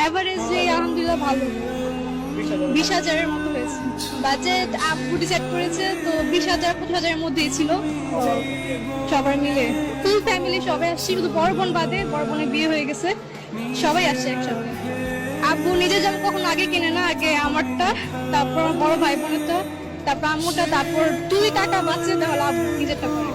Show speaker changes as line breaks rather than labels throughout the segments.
এভারেজে আলহামদুলিল্লাহ ভালো, 20,000-এর মতো হয়েছে। বাজেট আপু ডিসাইড করেছে, তো 20,000 25,000-এর মধ্যেই ছিল। সবাই মিলে ফুল ফ্যামিলি সবাই আসছি, শুধু বড় বোন বাদে, বড় বোনের বিয়ে হয়ে গেছে, সবাই আসছে একসাথে। আব্বু নিজের জামা কখনো আগে কিনে না, আগে আমারটা, তারপর বড় ভাই বোনেরটা, তারপর আম্মুটা, তারপর যদি টাকা বাঁচে তাহলে আব্বু নিজেরটা করে।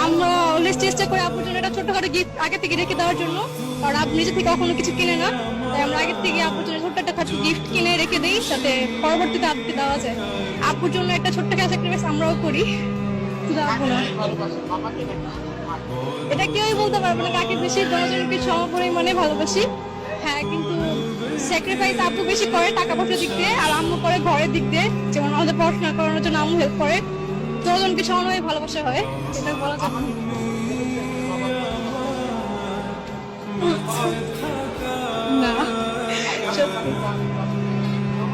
আমরা অলওয়েজ চেষ্টা করি আব্বুর জন্য একটা ছোটখাটো গিফট আগে থেকে রেখে দেওয়ার জন্য, কারণ আব্বু নিজে থেকে কখনো কিছু কিনে না, তাই আমরা আগে থেকে আব্বুর জন্য ছোট্ট একটা গিফট কিনে রেখে দিই, যাতে পরবর্তীতে আব্বুকে দেওয়া যায়। আব্বুর জন্য একটা ছোট্ট স্যাক্রিফাইস আমরাও করি। এটা কেউই বলতে পারবো না কাকে বেশি, দুজনকে সমপরিমাণে ভালোবাসি। হ্যাঁ, কিন্তু স্যাক্রিফাইস আব্বু বেশি করে টাকা পয়সার দিক দিয়ে, আর আম্মু করে ঘরের দিক দিয়ে, যেমন আমাদের পড়াশোনা করানোর জন্য আম্মু হেল্প করে। দুজনকে সমানভাবে ভালোবাসা হয়, এটা বলা যায় না।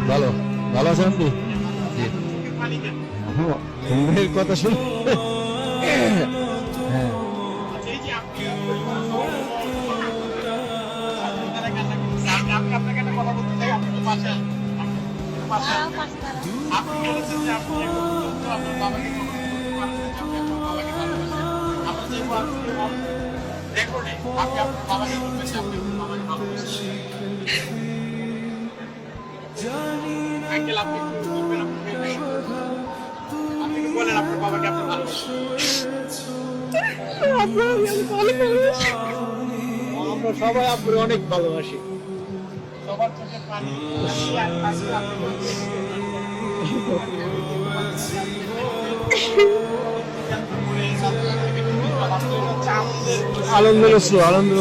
ভালো ভালো আছেন আপনি? ঘুমের কথা শুনে হ্যাঁ
আপনাকে একটা কথা বলতে চাই, আপনি পাশে আপনি বলেছেন যে আপনি আপনার বাবাকে রেকর্ডে আপনি আপনার বাবাকে বলবেন যে আপনি আপনার বাবাকে ভালোবাসেন। আঙ্কেল আপনি একটু বলবেন, আপনি বলেন আপনার বাবাকে আপনি ভালোবাসেন।
আমরা সবাই আপনার অনেক ভালোবাসি।
সবার চোখে পানি
আনন্দ আনন্দ